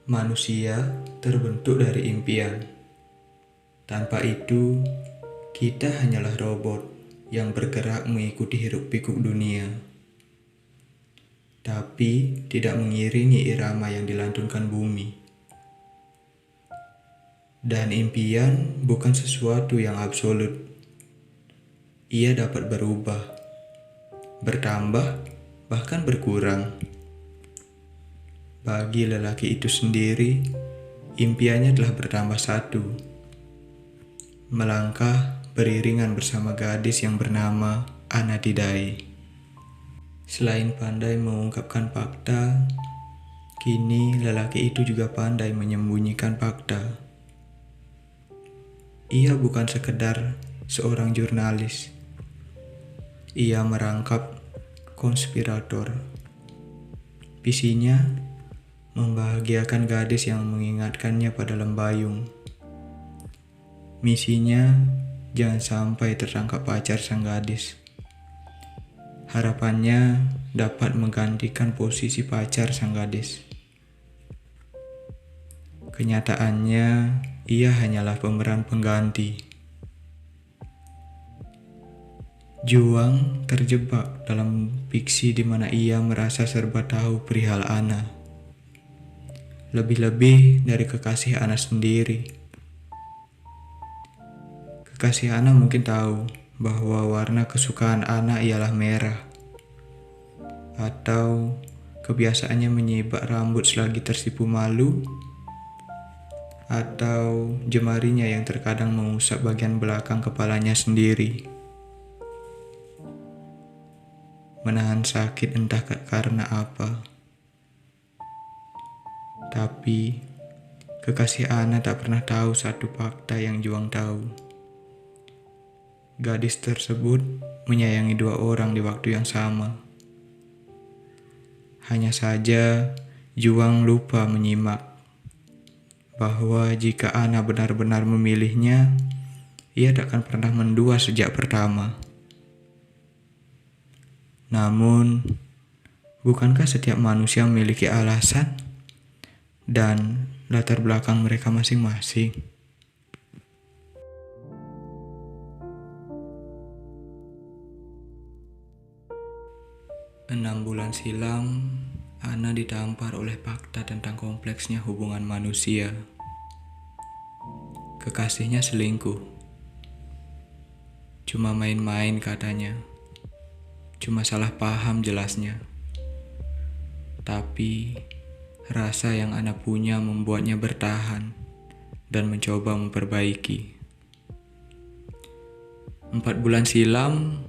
Manusia terbentuk dari impian. Tanpa itu, kita hanyalah robot yang bergerak mengikuti hiruk-pikuk dunia, tapi tidak mengiringi irama yang dilantunkan bumi. Dan impian bukan sesuatu yang absolut. Ia dapat berubah, bertambah, bahkan berkurang. Bagi lelaki itu sendiri, impiannya telah bertambah satu. Melangkah beriringan bersama gadis yang bernama Anadidai. Selain pandai mengungkapkan fakta, kini lelaki itu juga pandai menyembunyikan fakta. Ia bukan sekedar seorang jurnalis. Ia merangkap konspirator. Visinya membahagiakan gadis yang mengingatkannya pada lembayung. Misinya jangan sampai tertangkap pacar sang gadis. Harapannya dapat menggantikan posisi pacar sang gadis. Kenyataannya, ia hanyalah pemeran pengganti. Juang terjebak dalam fiksi di mana ia merasa serba tahu perihal Ana. Lebih-lebih dari kekasih Ana sendiri. Kekasih Ana mungkin tahu bahwa warna kesukaan Ana ialah merah. Atau kebiasaannya menyibak rambut selagi tersipu malu. Atau jemarinya yang terkadang mengusap bagian belakang kepalanya sendiri. Menahan sakit entah karena apa. Tapi, kekasih Ana tak pernah tahu satu fakta yang Juang tahu. Gadis tersebut menyayangi dua orang di waktu yang sama. Hanya saja, Juang lupa menyimak bahwa jika Ana benar-benar memilihnya, ia takkan pernah mendua sejak pertama. Namun, bukankah setiap manusia memiliki alasan dan latar belakang mereka masing-masing? 6 bulan silam, Ana ditampar oleh fakta tentang kompleksnya hubungan manusia. Kekasihnya selingkuh. Cuma main-main katanya. Cuma salah paham jelasnya. Tapi rasa yang Ana punya membuatnya bertahan dan mencoba memperbaiki. 4 bulan silam,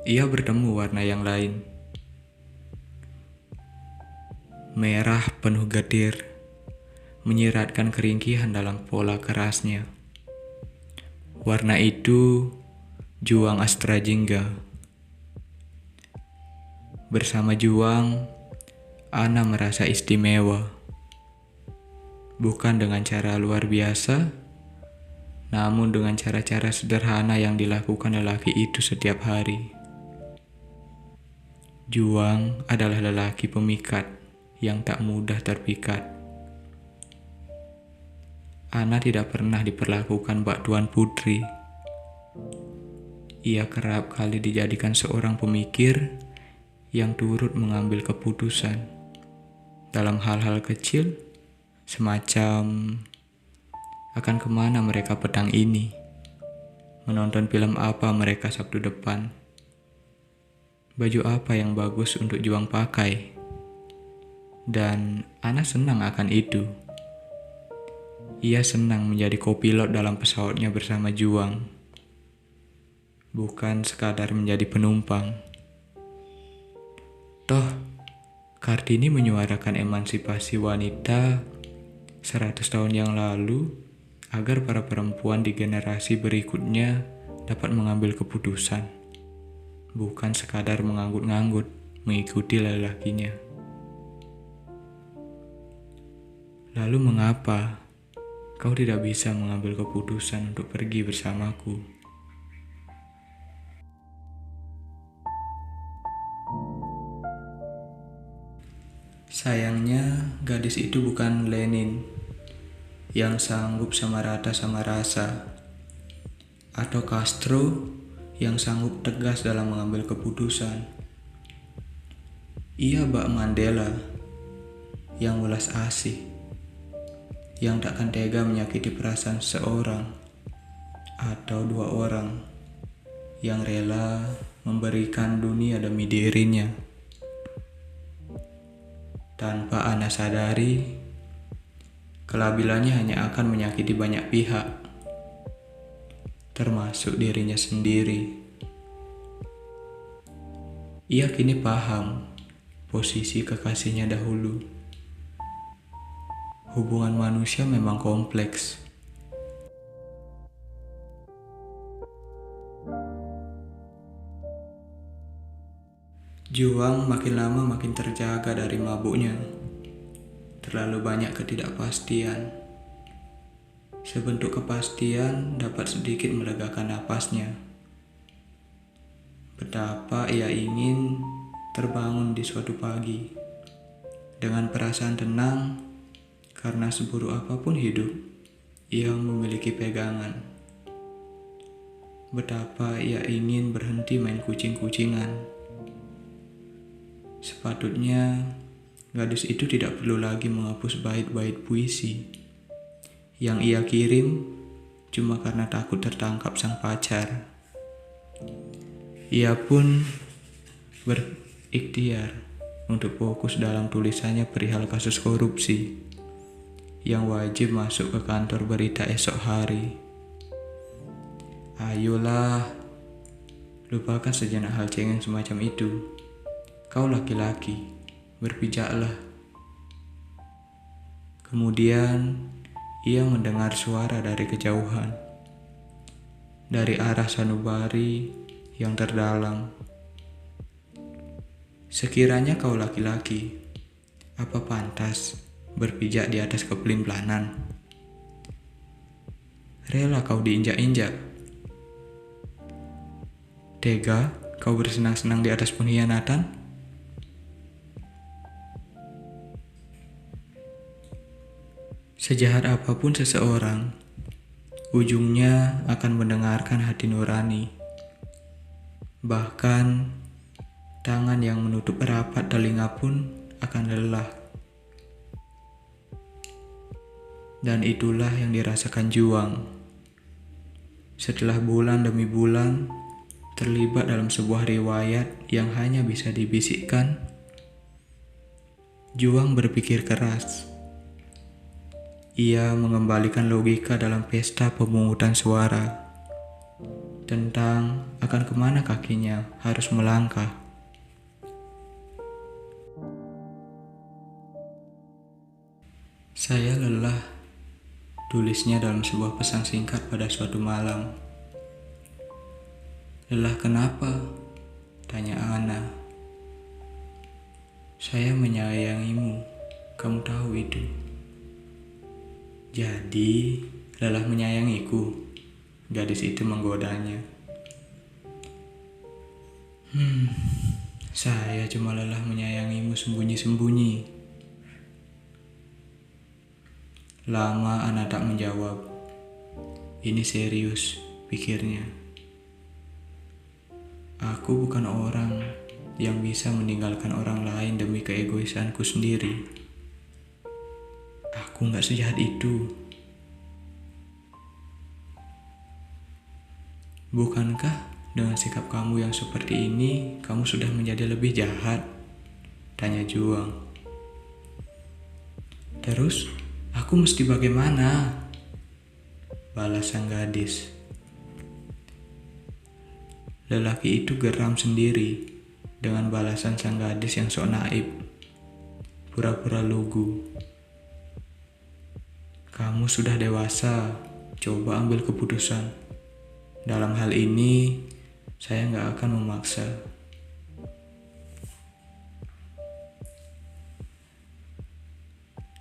ia bertemu warna yang lain. Merah penuh getir, menyiratkan keringkihan dalam pola kerasnya. Warna itu Juang Astrajingga. Bersama Juang, Ana merasa istimewa. Bukan dengan cara luar biasa, namun dengan cara-cara sederhana yang dilakukan lelaki itu setiap hari. Juang adalah lelaki pemikat yang tak mudah terpikat. Ana tidak pernah diperlakukan bak tuan putri. Ia kerap kali dijadikan seorang pemikir yang turut mengambil keputusan dalam hal-hal kecil, semacam akan kemana mereka petang ini, menonton film apa mereka Sabtu depan, baju apa yang bagus untuk Juang pakai. Dan Ana senang akan itu. Ia senang menjadi kopilot dalam pesawatnya bersama Juang, bukan sekadar menjadi penumpang. Toh, Kartini menyuarakan emansipasi wanita 100 tahun yang lalu agar para perempuan di generasi berikutnya dapat mengambil keputusan, bukan sekadar menganggut-nganggut mengikuti lelakinya. Lalu mengapa kau tidak bisa mengambil keputusan untuk pergi bersamaku? Sayangnya, gadis itu bukan Lenin yang sanggup sama rata sama rasa, atau Castro yang sanggup tegas dalam mengambil keputusan. Ia Mbak Mandela yang welas asih, yang takkan tega menyakiti perasaan seorang atau dua orang, yang rela memberikan dunia demi dirinya. Tanpa Ana sadari, kelabilannya hanya akan menyakiti banyak pihak, termasuk dirinya sendiri. Ia kini paham posisi kekasihnya dahulu. Hubungan manusia memang kompleks. Juang makin lama makin terjaga dari mabuknya. Terlalu banyak ketidakpastian. Sebentuk kepastian dapat sedikit melegakan napasnya. Betapa ia ingin terbangun di suatu pagi dengan perasaan tenang, karena seburuk apapun hidup, ia memiliki pegangan. Betapa ia ingin berhenti main kucing-kucingan. Sepatutnya gadis itu tidak perlu lagi menghapus bait-bait puisi yang ia kirim cuma karena takut tertangkap sang pacar. Ia pun berikhtiar untuk fokus dalam tulisannya perihal kasus korupsi yang wajib masuk ke kantor berita esok hari. Ayolah, lupakan sejenak hal cengeng semacam itu. Kau laki-laki, berpijaklah. Kemudian, ia mendengar suara dari kejauhan, dari arah sanubari yang terdalam. Sekiranya kau laki-laki, apa pantas berpijak di atas kepelin-pelanan? Rela kau diinjak-injak? Tega kau bersenang-senang di atas pengkhianatan? Sejahat apapun seseorang, ujungnya akan mendengarkan hati nurani. Bahkan, tangan yang menutup rapat telinga pun akan lelah. Dan itulah yang dirasakan Juang. Setelah bulan demi bulan, terlibat dalam sebuah riwayat yang hanya bisa dibisikkan, Juang berpikir keras. Ia mengembalikan logika dalam pesta pemungutan suara tentang akan kemana kakinya harus melangkah. Saya lelah, tulisnya dalam sebuah pesan singkat pada suatu malam. Lelah kenapa? Tanya Ana. Saya menyayangimu, kamu tahu itu. Jadi, lelah menyayangiku, gadis itu menggodanya. Saya cuma lelah menyayangimu sembunyi-sembunyi. Lama Ana tak menjawab. Ini serius, pikirnya. Aku bukan orang yang bisa meninggalkan orang lain demi keegoisanku sendiri. Aku gak sejahat itu. Bukankah dengan sikap kamu yang seperti ini, kamu sudah menjadi lebih jahat? Tanya Juang. Terus, aku mesti bagaimana? Balas sang gadis. Lelaki itu geram sendiri dengan balasan sang gadis yang sok naib, pura-pura lugu. Kamu sudah dewasa, coba ambil keputusan. Dalam hal ini, saya gak akan memaksa.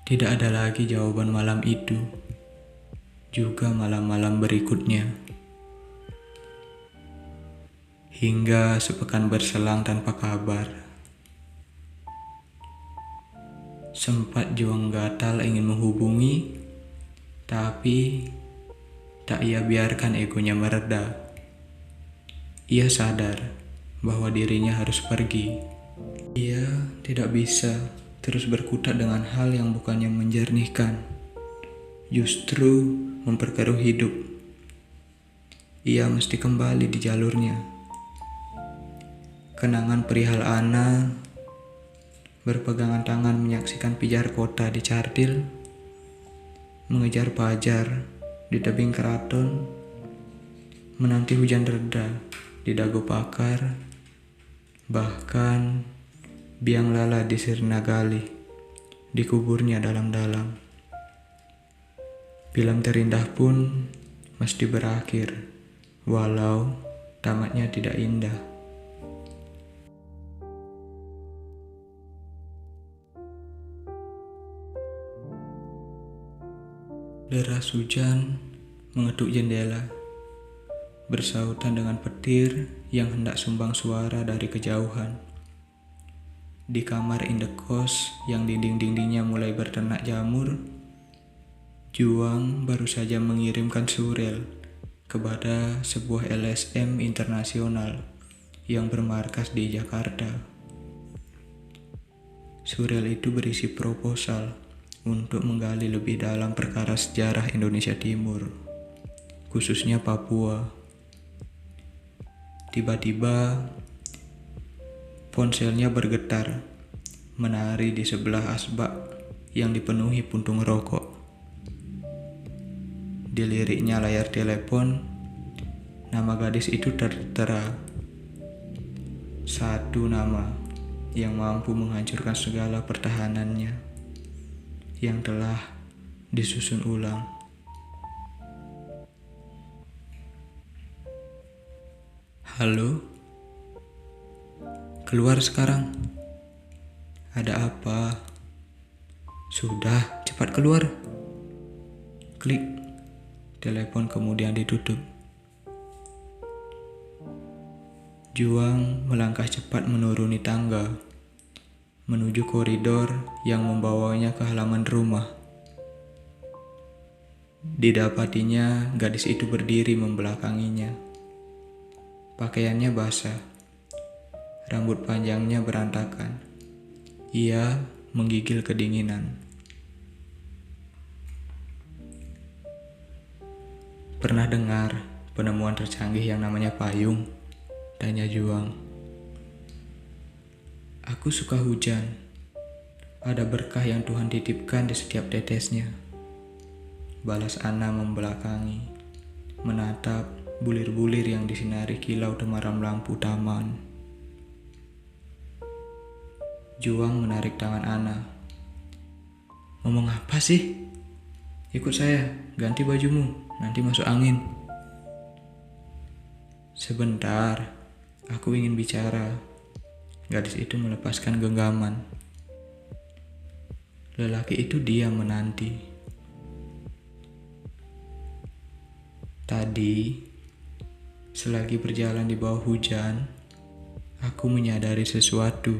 Tidak ada lagi jawaban malam itu, juga malam-malam berikutnya. Hingga sepekan berselang tanpa kabar. Sempat juang gatal ingin menghubungi, tapi tak ia biarkan egonya mereda. Ia sadar bahwa dirinya harus pergi. Ia tidak bisa terus berkutat dengan hal yang bukannya menjernihkan, justru memperkeruh hidup. Ia mesti kembali di jalurnya. Kenangan perihal Ana berpegangan tangan menyaksikan pijar kota di Cardil, mengejar pajar di tebing keraton, menanti hujan reda di Dago Pakar, bahkan biang lala di Sirnagali dikuburnya dalam-dalam. Film terindah pun mesti berakhir, walau tamatnya tidak indah. Deras hujan mengetuk jendela, bersautan dengan petir yang hendak sumbang suara dari kejauhan. Di kamar indekos yang dinding-dindingnya mulai berternak jamur, Juang baru saja mengirimkan surel kepada sebuah LSM internasional yang bermarkas di Jakarta. Surel itu berisi proposal untuk menggali lebih dalam perkara sejarah Indonesia Timur, khususnya Papua. Tiba-tiba ponselnya bergetar, menari di sebelah asbak yang dipenuhi puntung rokok. Di liriknya layar telepon, nama gadis itu tertera. Satu nama yang mampu menghancurkan segala pertahanannya yang telah disusun ulang. Halo? Keluar sekarang. Ada apa? Sudah, cepat keluar. Klik. Telepon kemudian ditutup. Juang melangkah cepat menuruni tangga menuju koridor yang membawanya ke halaman rumah. Didapatinya gadis itu berdiri membelakanginya. Pakaiannya basah, rambut panjangnya berantakan. Ia menggigil kedinginan. Pernah dengar penemuan tercanggih yang namanya payung? Tanya Juang. Aku suka hujan. Ada berkah yang Tuhan titipkan di setiap tetesnya. Balas Ana membelakangi, menatap bulir-bulir yang disinari kilau temaram lampu taman. Juang menarik tangan Ana. Ngomong apa sih? Ikut saya, ganti bajumu, nanti masuk angin. Sebentar, aku ingin bicara. Gadis itu melepaskan genggaman. Lelaki itu diam menanti. Tadi, selagi berjalan di bawah hujan, aku menyadari sesuatu.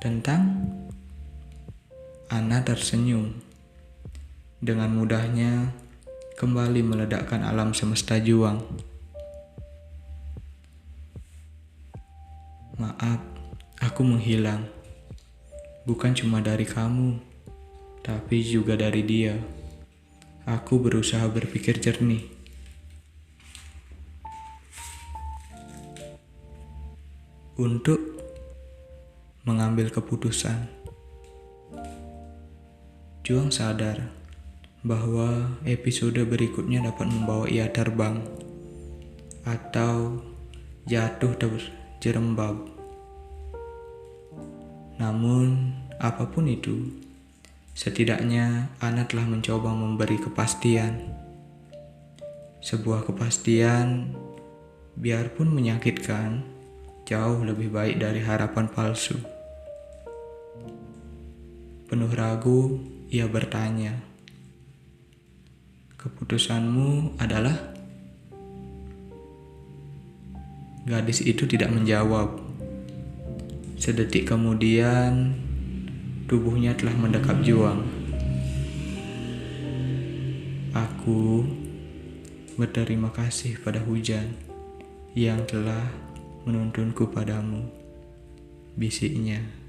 Tentang Ana tersenyum. Dengan mudahnya, kembali meledakkan alam semesta Juang. Maaf, aku menghilang. Bukan cuma dari kamu, tapi juga dari dia. Aku berusaha berpikir jernih. Untuk mengambil keputusan. Juang sadar bahwa episode berikutnya dapat membawa ia terbang atau jatuh terjerembab. Namun, apapun itu, setidaknya Ana telah mencoba memberi kepastian. Sebuah kepastian, biarpun menyakitkan, jauh lebih baik dari harapan palsu. Penuh ragu, ia bertanya, "Keputusanmu adalah?" Gadis itu tidak menjawab. Sedetik kemudian, tubuhnya telah mendekap juang. Aku berterima kasih pada hujan yang telah menuntunku padamu, bisiknya.